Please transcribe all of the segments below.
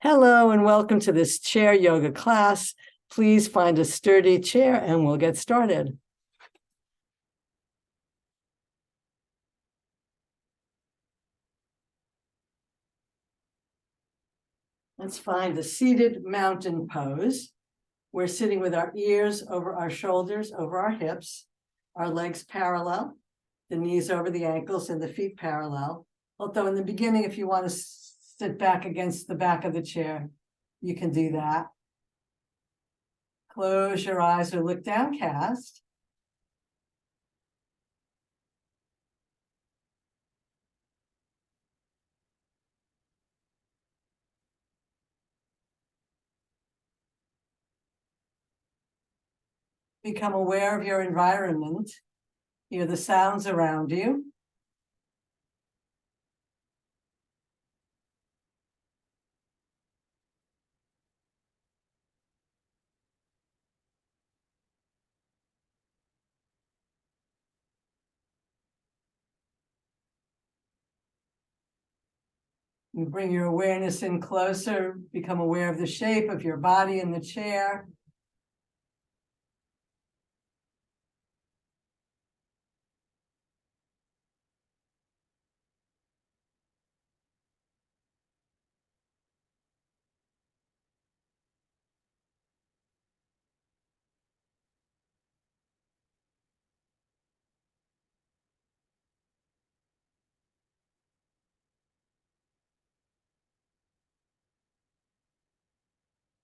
Hello and welcome to this chair yoga class. Please find a sturdy chair and we'll get started. Let's find a seated mountain pose. We're sitting with our ears over our shoulders, over our hips, our legs parallel, the knees over the ankles and the feet parallel. Although in the beginning, if you want to sit back against the back of the chair, you can do that. Close your eyes or look downcast. Become aware of your environment. Hear the sounds around you. You bring your awareness in closer, become aware of the shape of your body in the chair.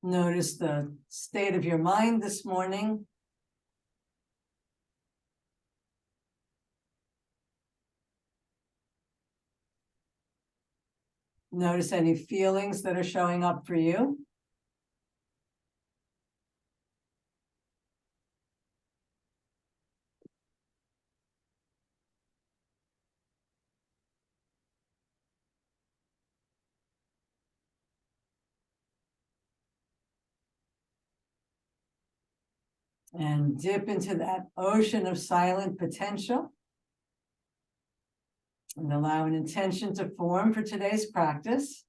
Notice the state of your mind this morning. Notice any feelings that are showing up for you. And dip into that ocean of silent potential. And allow an intention to form for today's practice.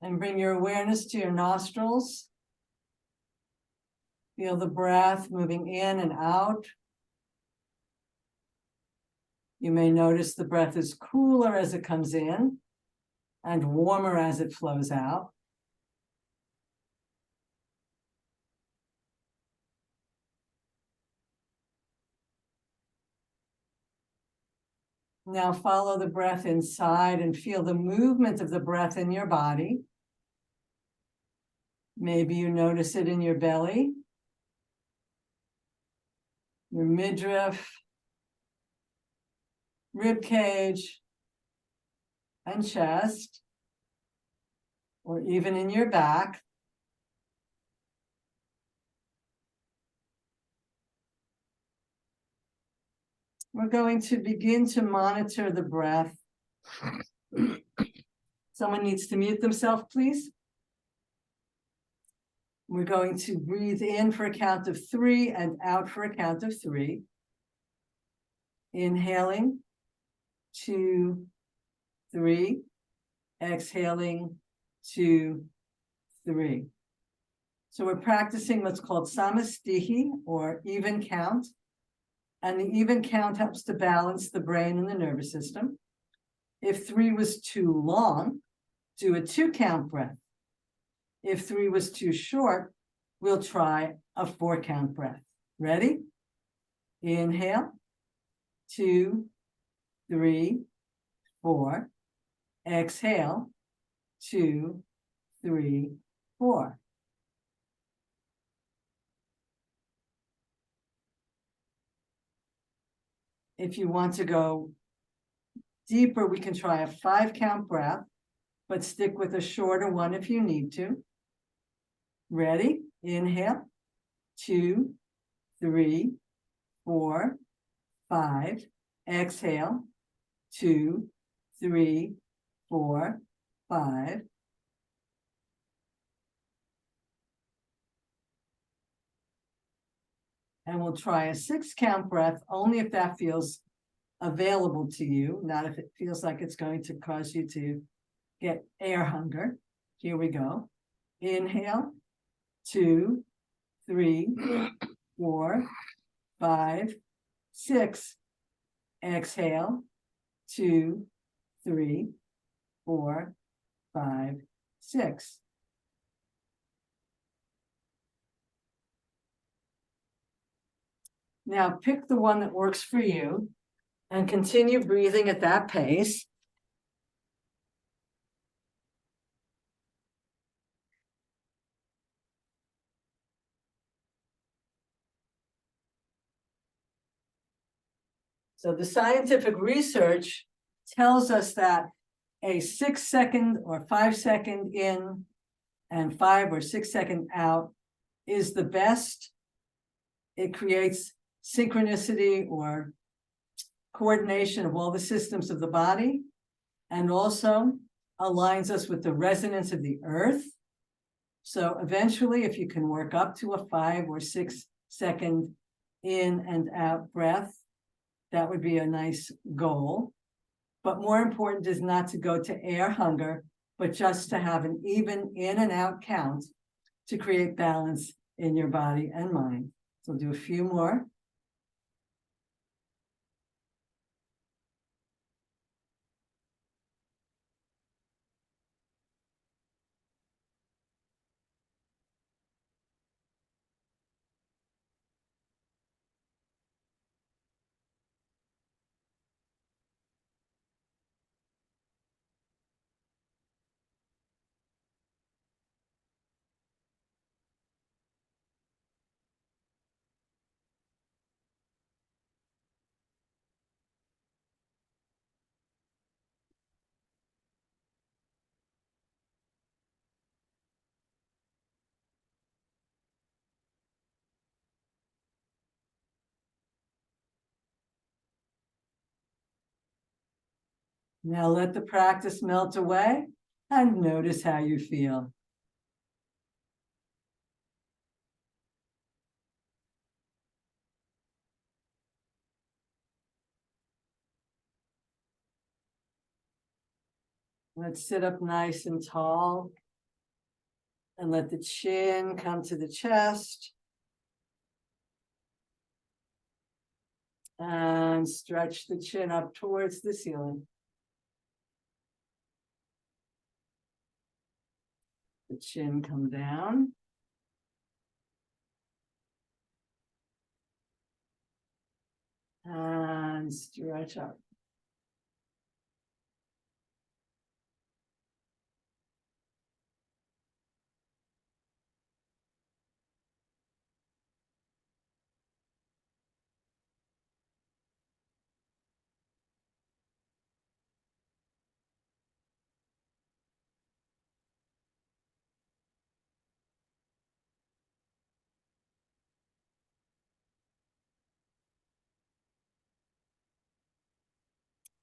And bring your awareness to your nostrils. Feel the breath moving in and out. You may notice the breath is cooler as it comes in and warmer as it flows out. Now follow the breath inside and feel the movement of the breath in your body. Maybe you notice it in your belly, your midriff, rib cage, and chest, or even in your back. We're going to begin to monitor the breath. Someone needs to mute themselves, please. We're going to breathe in for a count of 3 and out for a count of 3. Inhaling, 2, 3. Exhaling, 2, 3. So we're practicing what's called samastihi, or even count. And the even count helps to balance the brain and the nervous system. If 3 was too long, do a 2-count breath. If 3 was too short, we'll try a 4-count breath. Ready? Inhale, 2, 3, 4. Exhale, 2, 3, 4. If you want to go deeper, we can try a 5-count breath, but stick with a shorter one if you need to. Ready? Inhale, 2, 3, 4, 5. Exhale, 2, 3, 4, 5. And we'll try a 6-count breath only if that feels available to you, not if it feels like it's going to cause you to get air hunger. Here we go. Inhale, 2, 3, 4, 5, 6. Exhale, 2, 3, 4, 5, 6. Now pick the one that works for you and continue breathing at that pace. So the scientific research tells us that a 6-second or 5-second in and 5 or 6-second out is the best. It creates synchronicity or coordination of all the systems of the body, and also aligns us with the resonance of the earth. So eventually, if you can work up to a 5 or 6-second in and out breath, that would be a nice goal. But more important is not to go to air hunger, but just to have an even in and out count to create balance in your body and mind. So we'll do a few more. Now let the practice melt away and notice how you feel. Let's sit up nice and tall and let the chin come to the chest. And stretch the chin up towards the ceiling. The chin come down. And stretch up.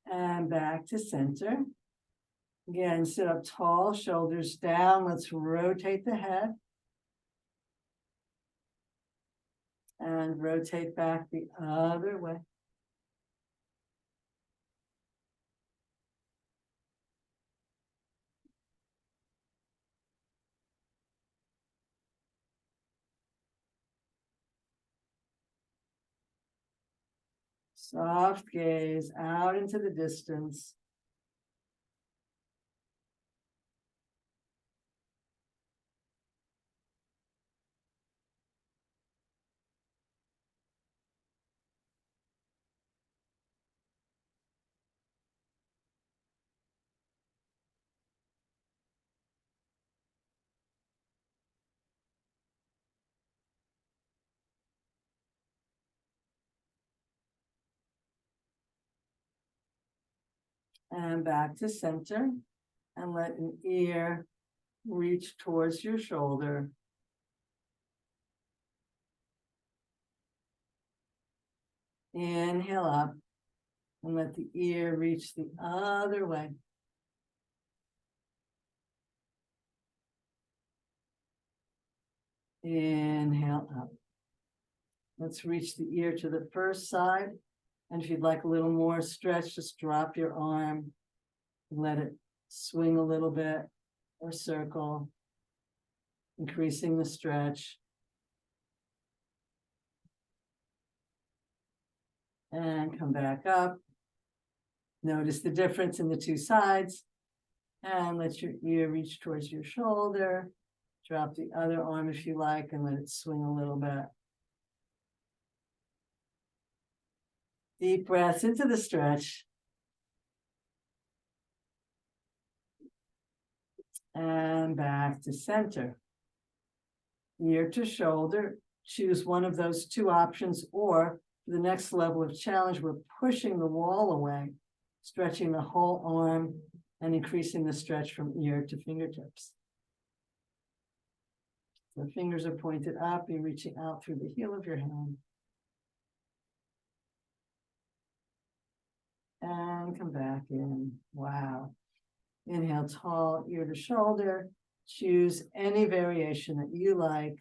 And back to center. Again, sit up tall, shoulders down. Let's rotate the head. And rotate back the other way. Soft gaze out into the distance. And back to center. And let an ear reach towards your shoulder. Inhale up and let the ear reach the other way. Inhale up. Let's reach the ear to the first side. And if you'd like a little more stretch, just drop your arm, let it swing a little bit or circle, increasing the stretch. And come back up. Notice the difference in the two sides. And let your ear reach towards your shoulder. Drop the other arm if you like and let it swing a little bit. Deep breaths into the stretch. And back to center. Ear to shoulder. Choose one of those two options, or for the next level of challenge, we're pushing the wall away, stretching the whole arm and increasing the stretch from ear to fingertips. The fingers are pointed up, you're reaching out through the heel of your hand. And come back in. Wow. Inhale, tall, ear to shoulder. Choose any variation that you like.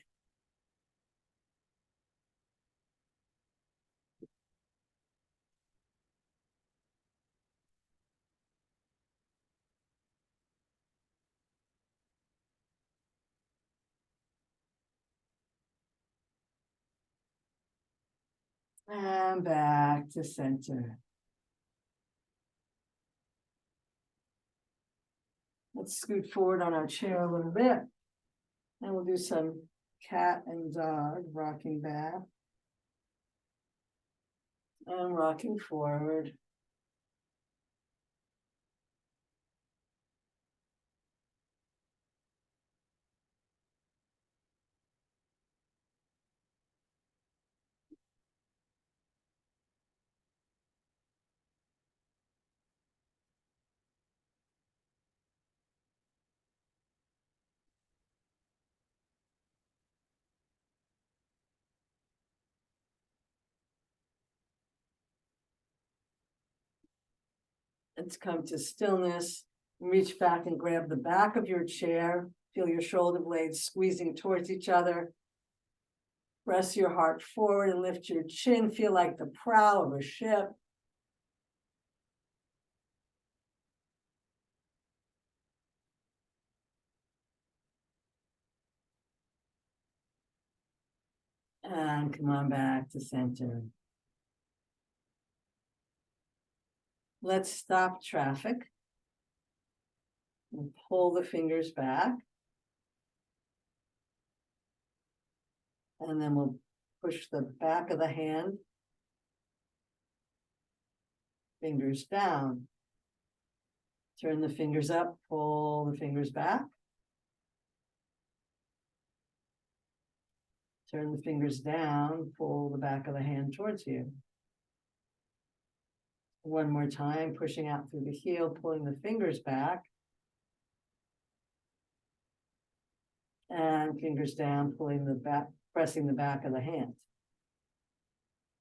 And back to center. Let's scoot forward on our chair a little bit. And we'll do some cat and dog rocking back. And rocking forward. Let's come to stillness. Reach back and grab the back of your chair. Feel your shoulder blades squeezing towards each other. Press your heart forward and lift your chin. Feel like the prow of a ship. And come on back to center. Let's stop traffic. And pull the fingers back. And then we'll push the back of the hand. Fingers down. Turn the fingers up, pull the fingers back. Turn the fingers down, pull the back of the hand towards you. One more time, pushing out through the heel, pulling the fingers back. And fingers down, pulling the back, pressing the back of the hand.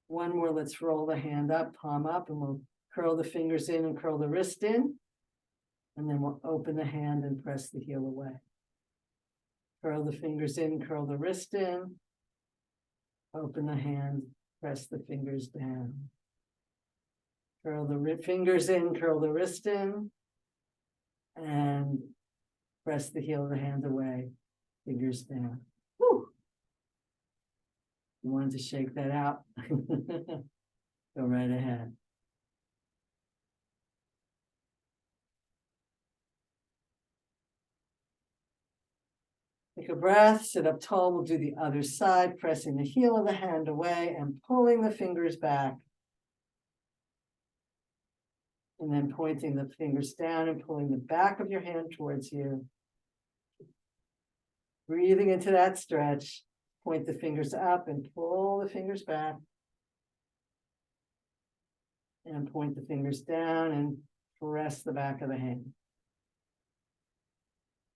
One more, let's roll the hand up, palm up, and we'll curl the fingers in and curl the wrist in. And then we'll open the hand and press the heel away. Curl the fingers in, curl the wrist in. Open the hand, press the fingers down. Curl the fingers in, curl the wrist in. And press the heel of the hand away, fingers down. Whew. You wanted to shake that out? Go right ahead. Take a breath, sit up tall. We'll do the other side, pressing the heel of the hand away and pulling the fingers back. And then pointing the fingers down and pulling the back of your hand towards you. Breathing into that stretch. Point the fingers up and pull the fingers back. And point the fingers down and press the back of the hand.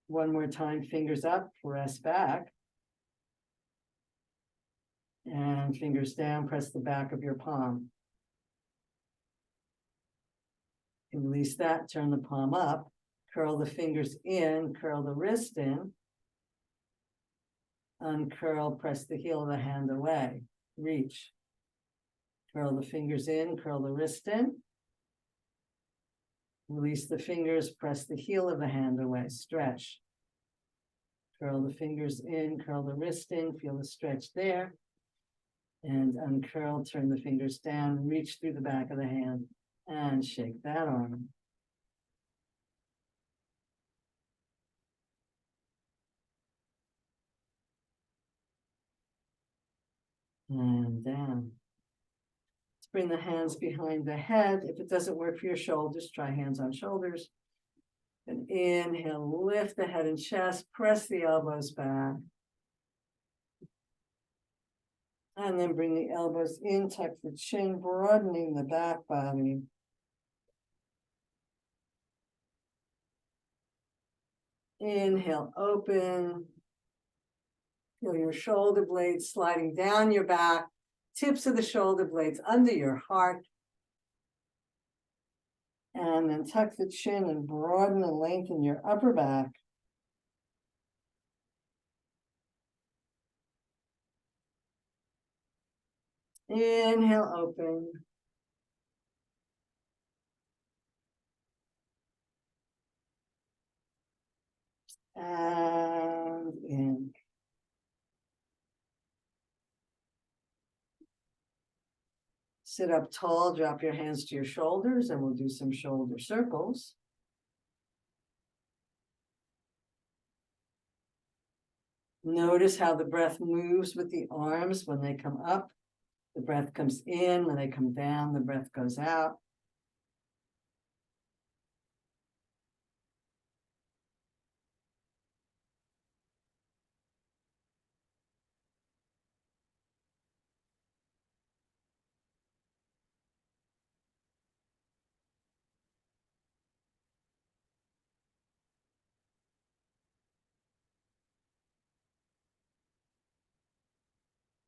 One more time, fingers up, press back. And fingers down, press the back of your palm. You can release that, turn the palm up, curl the fingers in, curl the wrist in. Uncurl, press the heel of the hand away, reach. Curl the fingers in, curl the wrist in. Release the fingers, press the heel of the hand away, stretch. Curl the fingers in, curl the wrist in, feel the stretch there. And uncurl, turn the fingers down, reach through the back of the hand and shake that arm. And down. Let's bring the hands behind the head. If it doesn't work for your shoulders, try hands on shoulders. And inhale, lift the head and chest, press the elbows back. And then bring the elbows in, tuck the chin, broadening the back body. Inhale, open. Feel your shoulder blades sliding down your back, tips of the shoulder blades under your heart. And then tuck the chin and broaden and lengthen your upper back. Inhale, open. And in. Sit up tall, drop your hands to your shoulders, and we'll do some shoulder circles. Notice how the breath moves with the arms when they come up. The breath comes in, when they come down, the breath goes out.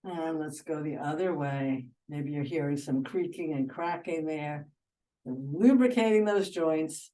And let's go the other way. Maybe you're hearing some creaking and cracking there. And lubricating those joints.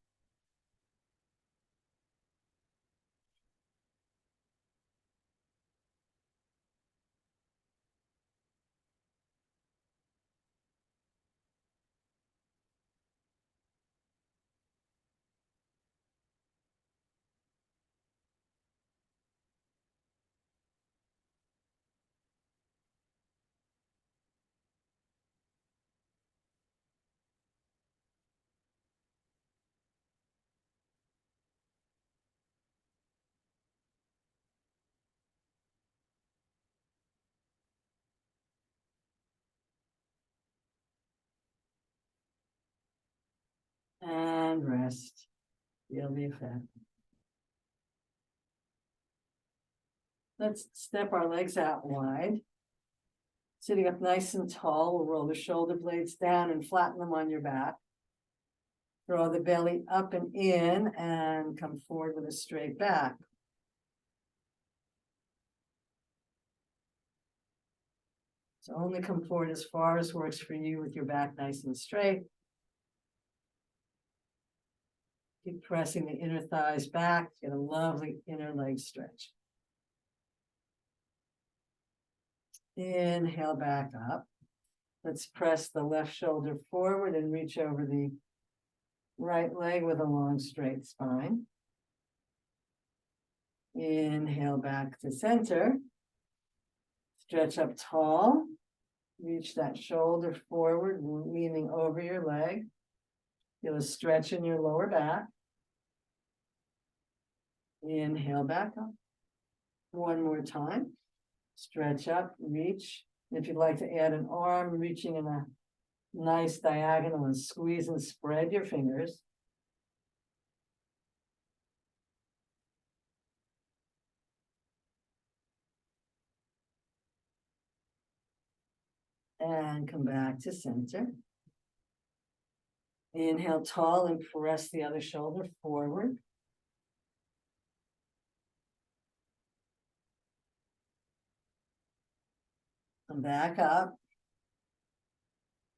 And rest. Feel the effect. Let's step our legs out wide. Sitting up nice and tall, we'll roll the shoulder blades down and flatten them on your back. Draw the belly up and in and come forward with a straight back. So only come forward as far as works for you with your back nice and straight. Keep pressing the inner thighs back, get a lovely inner leg stretch. Inhale back up. Let's press the left shoulder forward and reach over the right leg with a long straight spine. Inhale back to center. Stretch up tall. Reach that shoulder forward, leaning over your leg. Feel a stretch in your lower back. Inhale back up. One more time. Stretch up, reach. If you'd like to add an arm, reaching in a nice diagonal and squeeze and spread your fingers. And come back to center. Inhale tall and press the other shoulder forward. Come back up.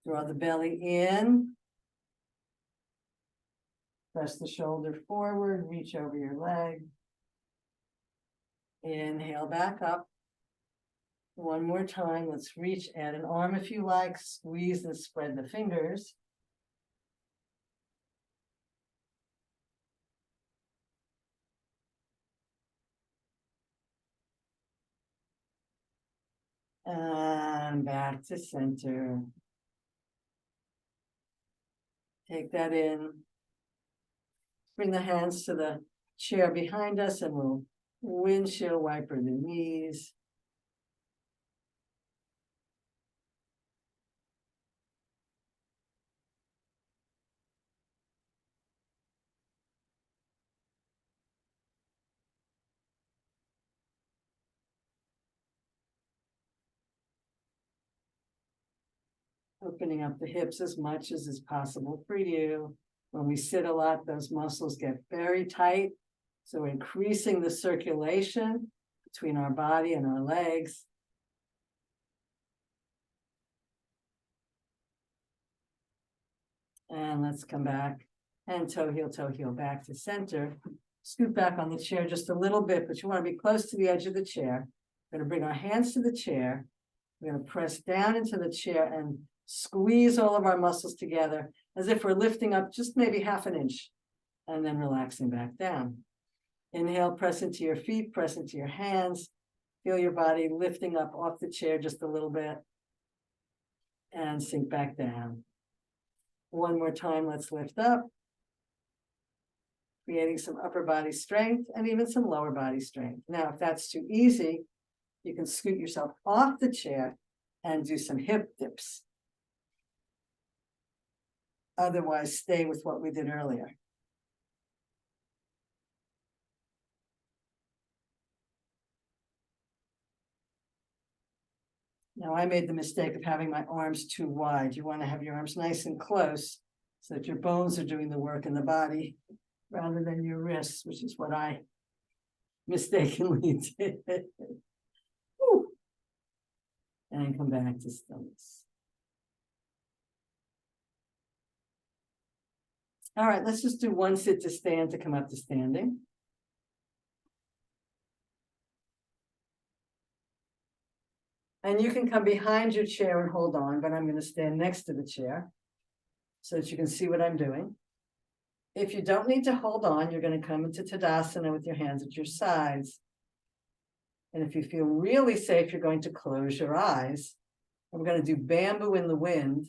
Draw the belly in. Press the shoulder forward, reach over your leg. Inhale back up. One more time, let's reach, add an arm if you like, squeeze and spread the fingers. And back to center. Take that in. Bring the hands to the chair behind us and we'll windshield wiper the knees. Opening up the hips as much as is possible for you. When we sit a lot, those muscles get very tight. So increasing the circulation between our body and our legs. And let's come back and toe heel back to center. Scoot back on the chair just a little bit, but you want to be close to the edge of the chair. We're going to bring our hands to the chair. We're going to press down into the chair and squeeze all of our muscles together as if we're lifting up just maybe half an inch and then relaxing back down. Inhale, press into your feet, press into your hands. Feel your body lifting up off the chair just a little bit and sink back down. One more time, let's lift up, creating some upper body strength and even some lower body strength. Now, if that's too easy, you can scoot yourself off the chair and do some hip dips. Otherwise, stay with what we did earlier. Now, I made the mistake of having my arms too wide. You want to have your arms nice and close so that your bones are doing the work in the body rather than your wrists, which is what I mistakenly did. Whew. And come back to stillness. All right, let's just do one sit to stand to come up to standing. And you can come behind your chair and hold on, but I'm going to stand next to the chair so that you can see what I'm doing. If you don't need to hold on, you're going to come into Tadasana with your hands at your sides. And if you feel really safe, you're going to close your eyes. And we're going to do bamboo in the wind,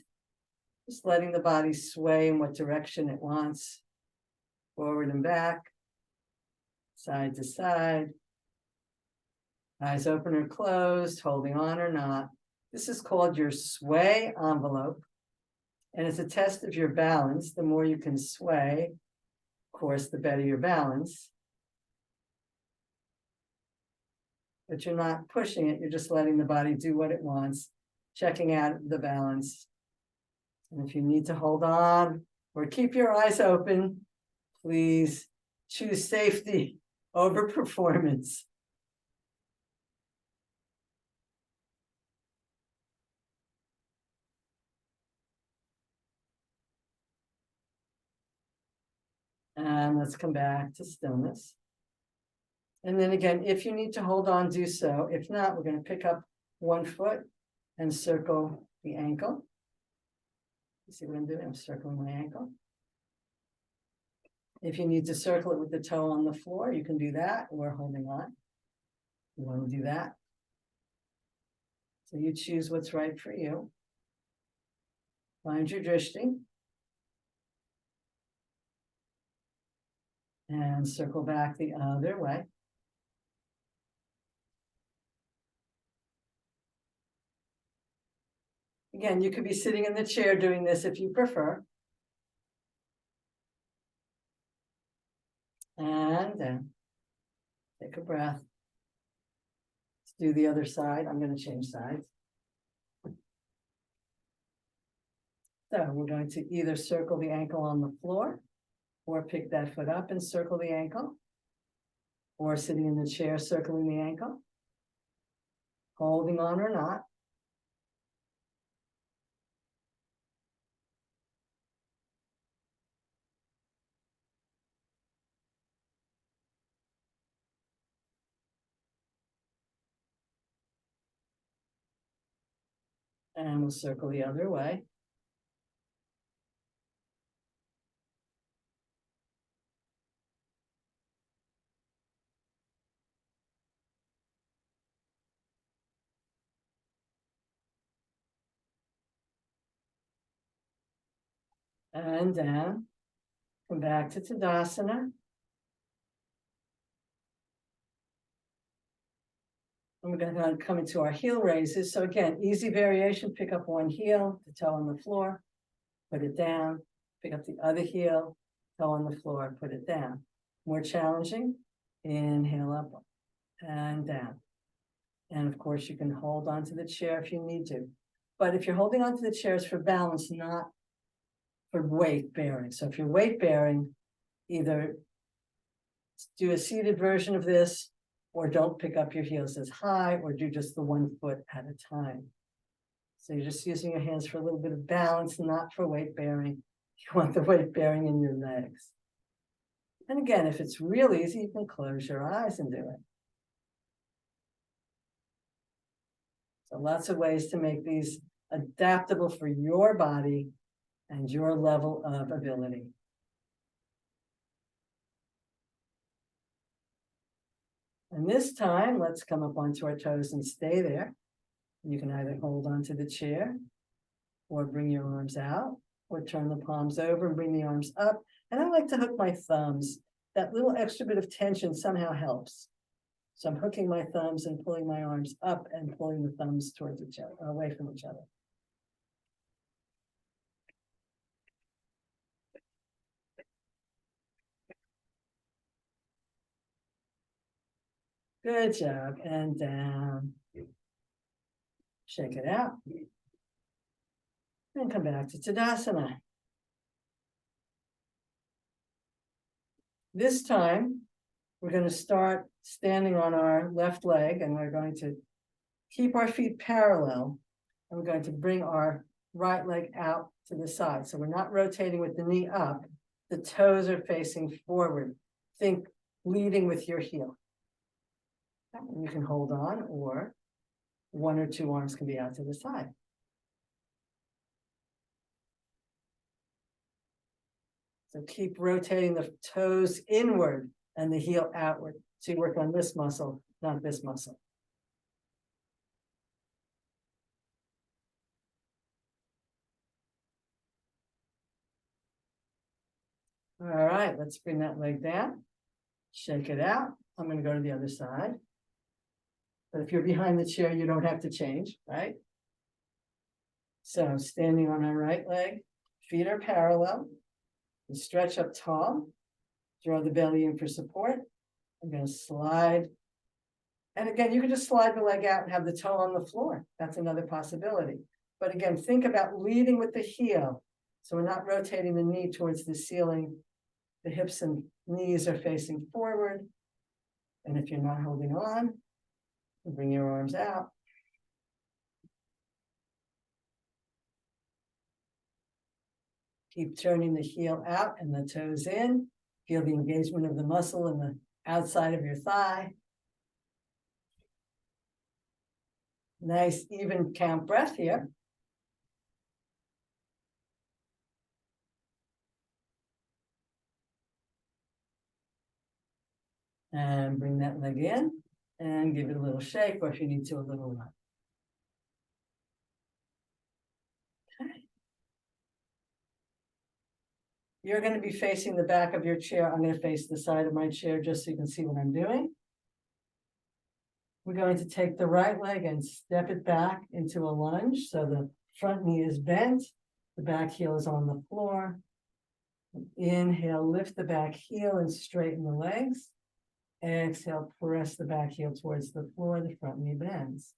just letting the body sway in what direction it wants, forward and back, side to side. Eyes open or closed, holding on or not. This is called your sway envelope. And it's a test of your balance. The more you can sway, of course, the better your balance. But you're not pushing it. You're just letting the body do what it wants, checking out the balance. And if you need to hold on or keep your eyes open, please choose safety over performance. And let's come back to stillness. And then again, if you need to hold on, do so. If not, we're going to pick up one foot and circle the ankle. You see what I'm doing? I'm circling my ankle. If you need to circle it with the toe on the floor, you can do that, or holding on. You want to do that. So you choose what's right for you. Find your drishti. And circle back the other way. Again, you could be sitting in the chair doing this if you prefer. And then take a breath. Let's do the other side. I'm going to change sides. So we're going to either circle the ankle on the floor or pick that foot up and circle the ankle, or sitting in the chair, circling the ankle, holding on or not. And we'll circle the other way. And down. Come back to Tadasana. And we're going to come into our heel raises. So again, easy variation, pick up one heel, the toe on the floor, put it down, pick up the other heel, toe on the floor, put it down. More challenging, inhale up and down. And of course, you can hold onto the chair if you need to. But if you're holding onto the chairs for balance, not for weight bearing. So if you're weight bearing, either do a seated version of this, or don't pick up your heels as high, or do just the 1 foot at a time. So you're just using your hands for a little bit of balance, not for weight bearing. You want the weight bearing in your legs. And again, if it's real easy, you can close your eyes and do it. So lots of ways to make these adaptable for your body and your level of ability. And this time, let's come up onto our toes and stay there. You can either hold onto the chair or bring your arms out or turn the palms over and bring the arms up. And I like to hook my thumbs. That little extra bit of tension somehow helps. So I'm hooking my thumbs and pulling my arms up and pulling the thumbs towards each other, away from each other. Good job. And down. Shake it out. And come back to Tadasana. This time, we're going to start standing on our left leg, and we're going to keep our feet parallel. And we're going to bring our right leg out to the side. So we're not rotating with the knee up. The toes are facing forward. Think leading with your heel. And you can hold on, or 1 or 2 arms can be out to the side. So keep rotating the toes inward and the heel outward. So you work on this muscle, not this muscle. All right, let's bring that leg down. Shake it out. I'm going to go to the other side. But if you're behind the chair, you don't have to change, right? So standing on our right leg, feet are parallel. You stretch up tall. Draw the belly in for support. I'm going to slide. And again, you can just slide the leg out and have the toe on the floor. That's another possibility. But again, think about leading with the heel. So we're not rotating the knee towards the ceiling. The hips and knees are facing forward. And if you're not holding on, bring your arms out. Keep turning the heel out and the toes in. Feel the engagement of the muscle in the outside of your thigh. Nice even count breath here. And bring that leg in and give it a little shake, or if you need to, a little run. Okay. You're going to be facing the back of your chair. I'm going to face the side of my chair just so you can see what I'm doing. We're going to take the right leg and step it back into a lunge. So the front knee is bent, the back heel is on the floor. Inhale, lift the back heel and straighten the legs. Exhale, press the back heel towards the floor, the front knee bends.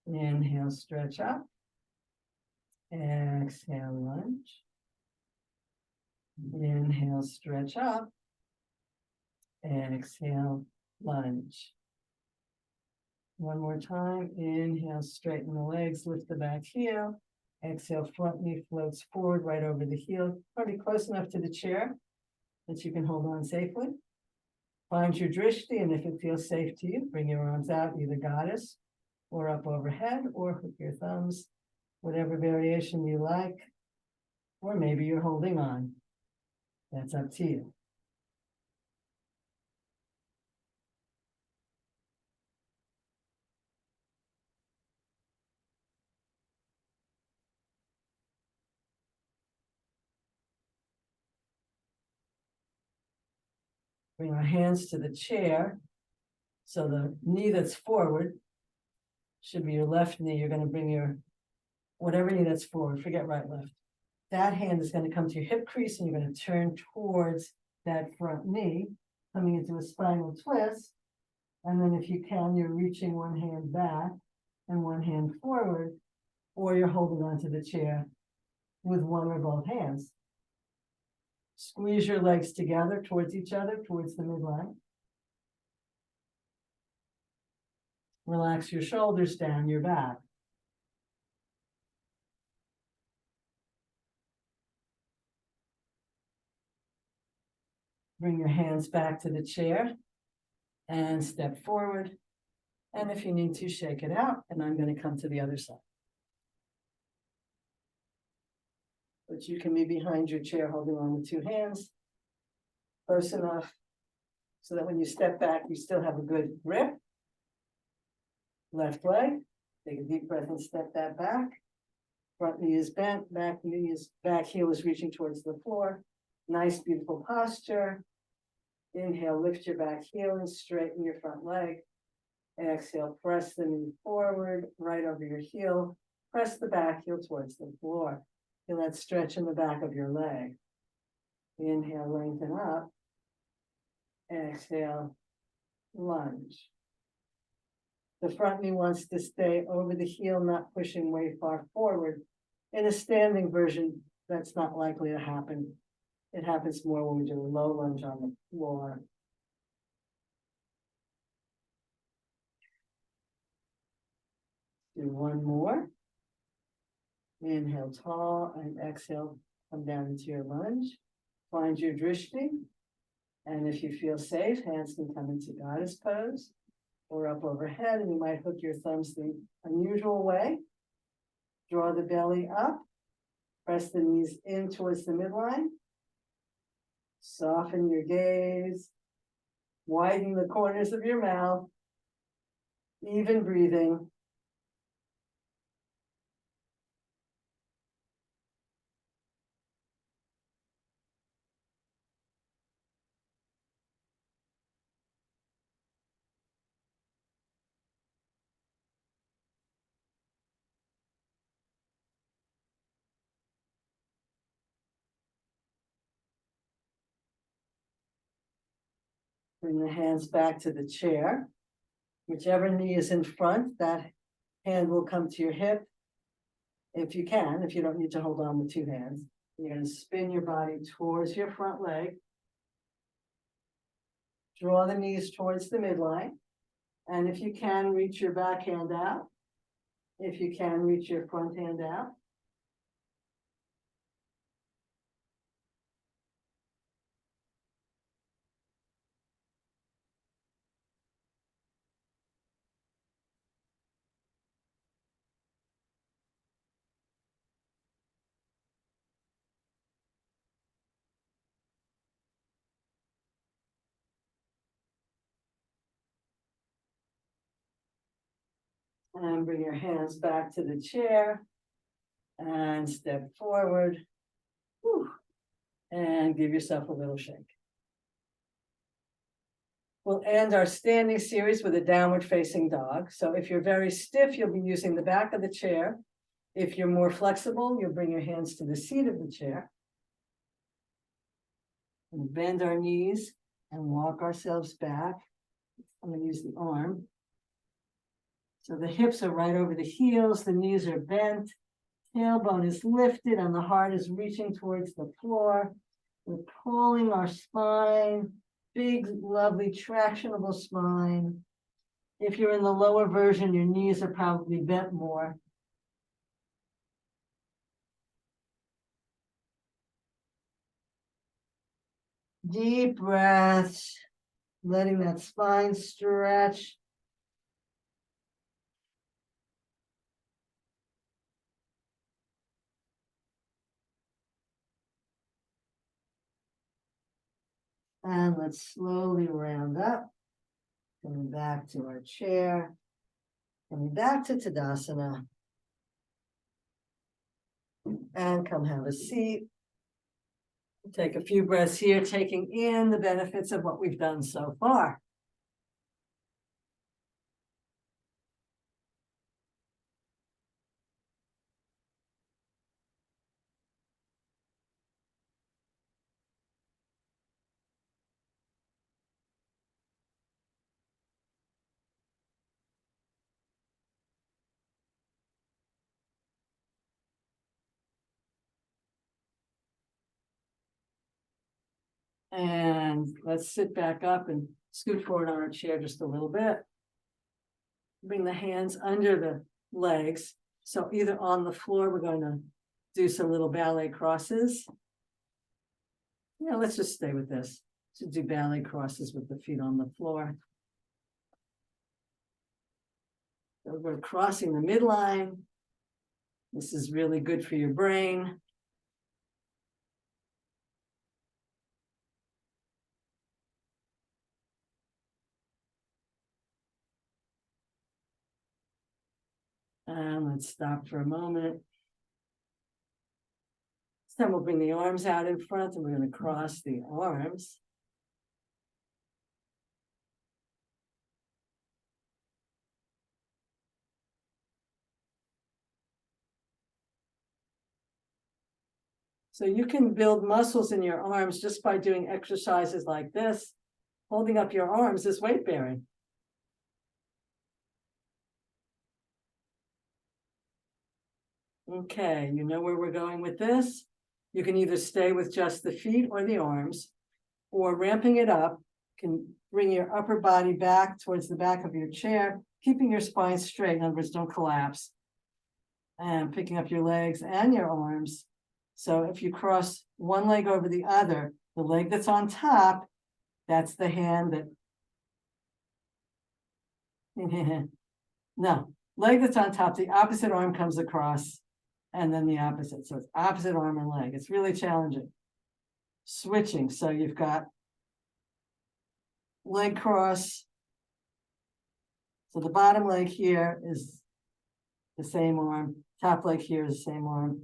Inhale, stretch up. Exhale, lunge. Inhale, stretch up. Exhale, lunge. One more time. Inhale, straighten the legs, lift the back heel. Exhale, front knee floats forward right over the heel. Probably close enough to the chair that you can hold on safely. Find your drishti, and if it feels safe to you, bring your arms out, either goddess or up overhead, or hook your thumbs, whatever variation you like, or maybe you're holding on. That's up to you. Bring our hands to the chair. So the knee that's forward should be your left knee. You're going to bring your whatever knee that's forward, forget right, left. That hand is going to come to your hip crease and you're going to turn towards that front knee, coming into a spinal twist. And then if you can, you're reaching one hand back and one hand forward, or you're holding onto the chair with one or both hands. Squeeze your legs together towards each other, towards the midline. Relax your shoulders down your back. Bring your hands back to the chair and step forward. And if you need to, shake it out. And I'm going to come to the other side. But you can be behind your chair holding on with two hands, close enough so that when you step back, you still have a good grip. Left leg, take a deep breath and step that back. Front knee is bent, back knee is back heel is reaching towards the floor. Nice, beautiful posture. Inhale, lift your back heel and straighten your front leg. Exhale, press the knee forward, right over your heel. Press the back heel towards the floor. Feel that stretch in the back of your leg. Inhale, lengthen up. Exhale, lunge. The front knee wants to stay over the heel, not pushing way far forward. In a standing version, that's not likely to happen. It happens more when we do a low lunge on the floor. Do one more. Inhale tall and exhale, come down into your lunge. Find your drishti. And if you feel safe, hands can come into goddess pose or up overhead, and you might hook your thumbs the unusual way. Draw the belly up, press the knees in towards the midline. Soften your gaze, widen the corners of your mouth, even breathing. Bring the hands back to the chair. Whichever knee is in front, that hand will come to your hip. If you can, if you don't need to hold on with two hands. You're going to spin your body towards your front leg. Draw the knees towards the midline. And if you can, reach your back hand out. If you can, reach your front hand out. And bring your hands back to the chair. And step forward. Whew. And give yourself a little shake. We'll end our standing series with a downward facing dog. So if you're very stiff, you'll be using the back of the chair. If you're more flexible, you'll bring your hands to the seat of the chair. And bend our knees and walk ourselves back. I'm going to use the arm. So the hips are right over the heels, the knees are bent, tailbone is lifted, and the heart is reaching towards the floor. We're pulling our spine, big, lovely, tractionable spine. If you're in the lower version, your knees are probably bent more. Deep breaths, letting that spine stretch. And let's slowly round up. Coming back to our chair. Coming back to Tadasana. And come have a seat. Take a few breaths here, taking in the benefits of what we've done so far. And let's sit back up and scoot forward on our chair just a little bit. Bring the hands under the legs. So either on the floor, we're going to do some little ballet crosses. Yeah, let's just stay with this. To do ballet crosses with the feet on the floor. So we're crossing the midline. This is really good for your brain. And let's stop for a moment. Then we'll bring the arms out in front and we're going to cross the arms. So you can build muscles in your arms just by doing exercises like this. Holding up your arms is weight bearing. Okay, you know where we're going with this? You can either stay with just the feet or the arms, or ramping it up can bring your upper body back towards the back of your chair, keeping your spine straight. In other words, don't collapse. And picking up your legs and your arms. So if you cross one leg over the other, the leg that's on top, that's the hand that, no, leg that's on top, the opposite arm comes across, and then the opposite. So it's opposite arm and leg. It's really challenging. Switching. So you've got leg cross. So the bottom leg here is the same arm. Top leg here is the same arm.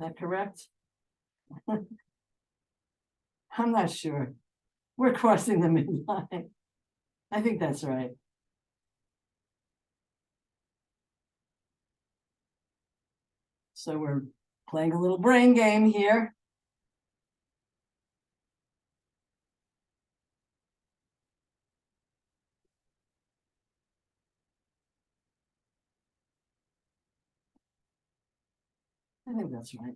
Is that correct? I'm not sure. We're crossing the midline. I think that's right. So we're playing a little brain game here. I think that's right.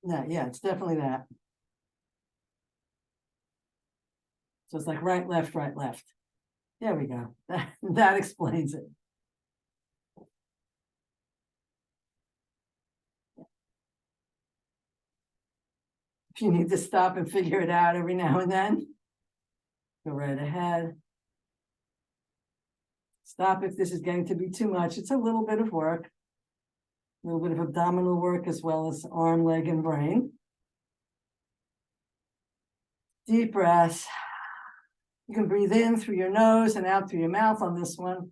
No, yeah, it's definitely that. So it's like right, left, right, left. There we go. That explains it. If you need to stop and figure it out every now and then, go right ahead. Stop if this is getting to be too much. It's a little bit of work, a little bit of abdominal work as well as arm, leg, and brain. Deep breaths. You can breathe in through your nose and out through your mouth on this one.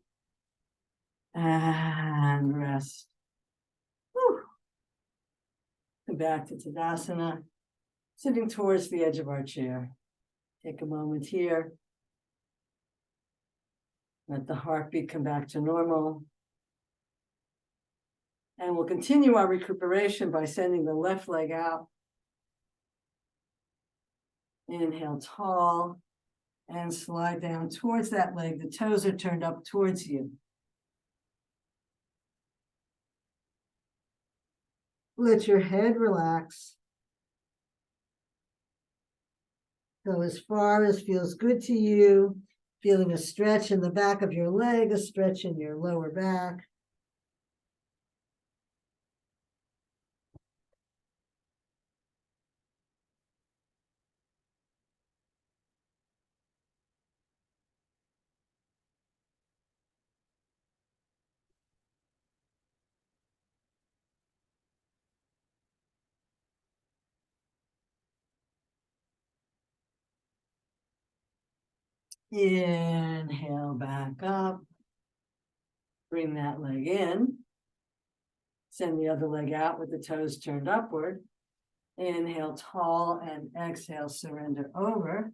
And rest. Whew. Come back to Tadasana, sitting towards the edge of our chair. Take a moment here. Let the heartbeat come back to normal. And we'll continue our recuperation by sending the left leg out. Inhale tall and slide down towards that leg. The toes are turned up towards you. Let your head relax. Go as far as feels good to you. Feeling a stretch in the back of your leg, a stretch in your lower back. Inhale back up. Bring that leg in. Send the other leg out with the toes turned upward. Inhale tall and exhale, surrender over.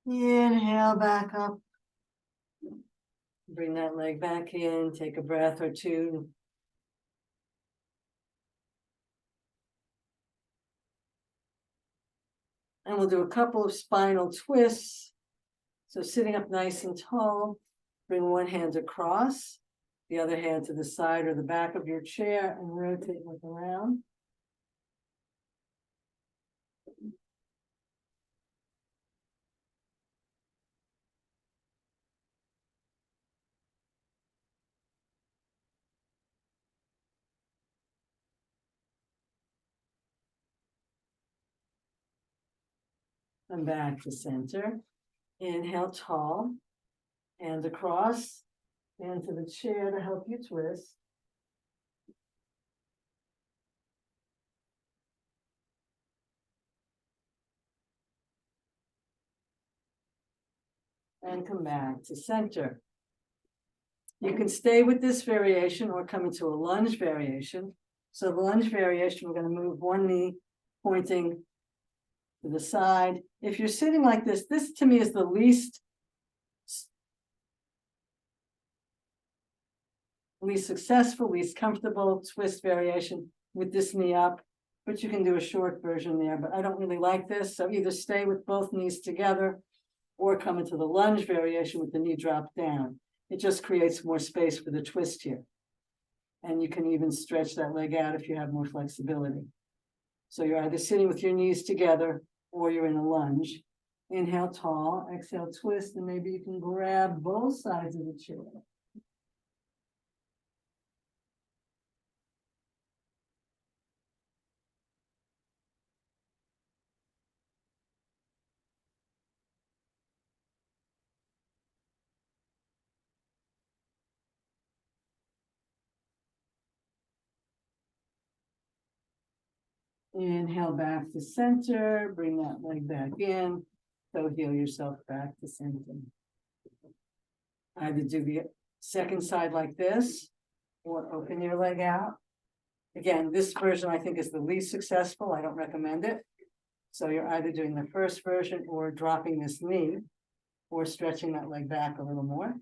Inhale back up. Bring that leg back in, take a breath or two. And we'll do a couple of spinal twists. So sitting up nice and tall, bring one hand across, the other hand to the side or the back of your chair and rotate it around. And back to center. Inhale tall, hands across, hand to the chair to help you twist. And come back to center. You can stay with this variation or come into a lunge variation. So the lunge variation, we're going to move one knee pointing to the side. If you're sitting like this to me is the least successful, least comfortable twist variation with this knee up, but you can do a short version there, but I don't really like this. So either stay with both knees together or come into the lunge variation with the knee dropped down. It just creates more space for the twist here. And you can even stretch that leg out if you have more flexibility. So you're either sitting with your knees together or you're in a lunge. Inhale tall, exhale twist, and maybe you can grab both sides of the chair. Inhale back to center, bring that leg back in. So heel yourself back to center. Either do the second side like this or open your leg out. Again, this version I think is the least successful. I don't recommend it. So you're either doing the first version or dropping this knee or stretching that leg back a little more.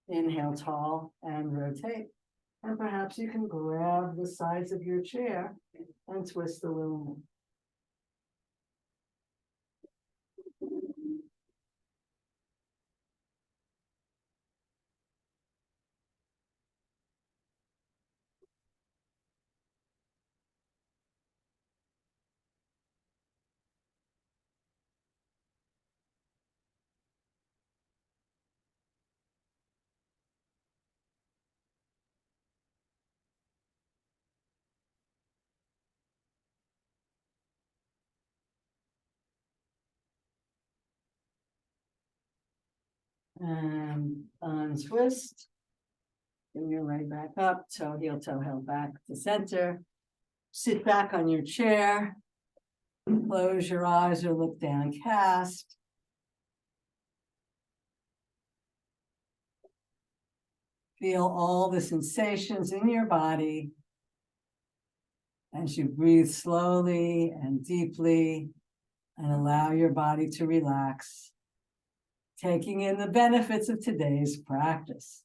Inhale tall and rotate. And perhaps you can grab the sides of your chair and twist a little more. And untwist. Bring your leg back up, toe held back to center. Sit back on your chair. Close your eyes or look downcast. Feel all the sensations in your body as you breathe slowly and deeply and allow your body to relax, taking in the benefits of today's practice.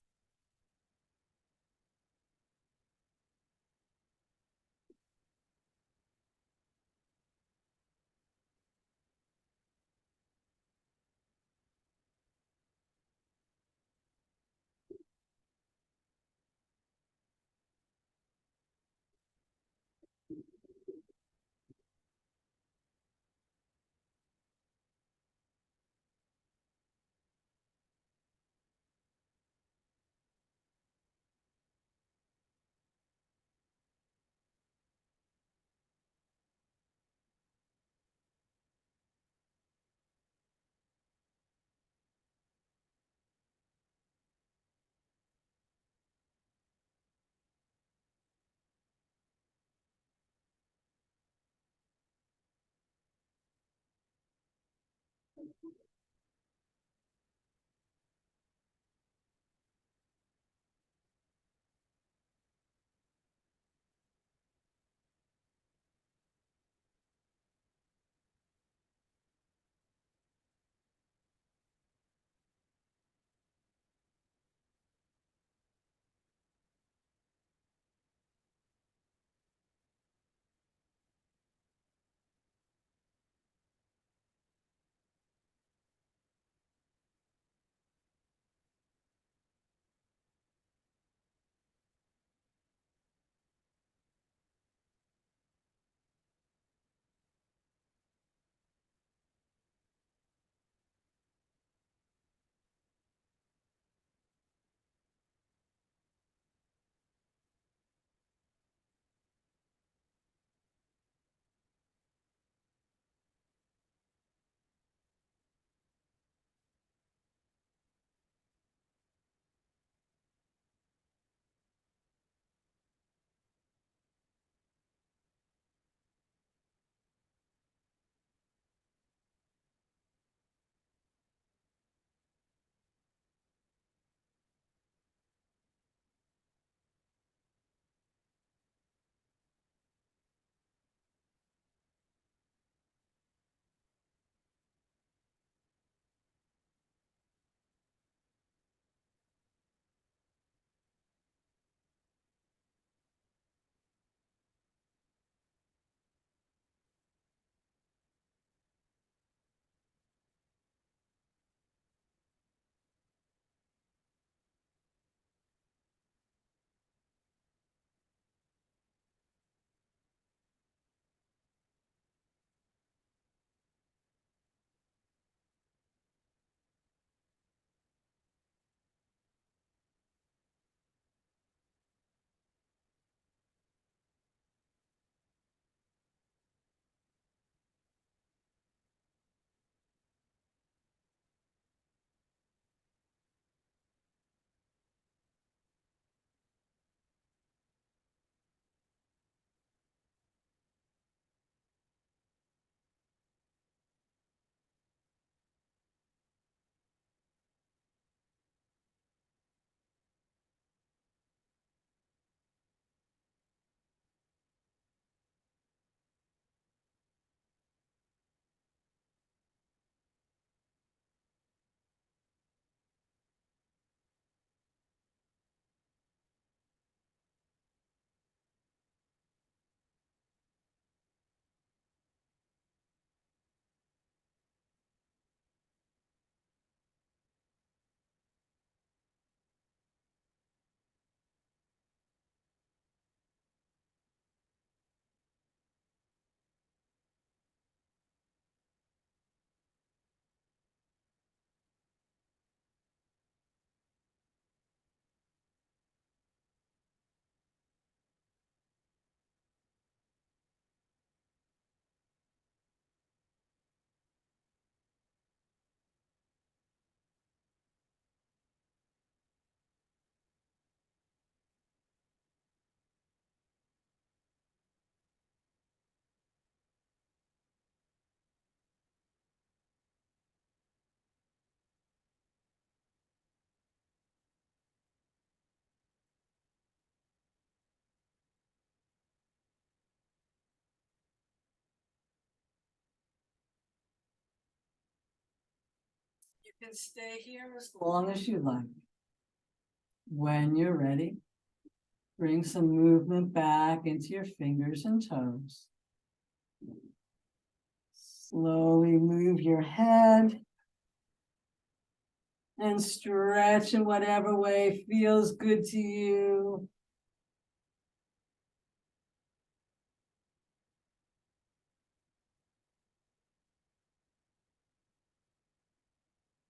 You can stay here as long as you like. When you're ready, bring some movement back into your fingers and toes. Slowly move your head and stretch in whatever way feels good to you.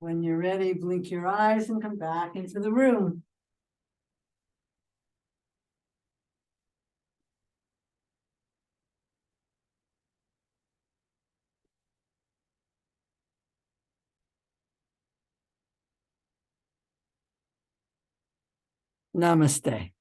When you're ready, blink your eyes and come back into the room. Namaste.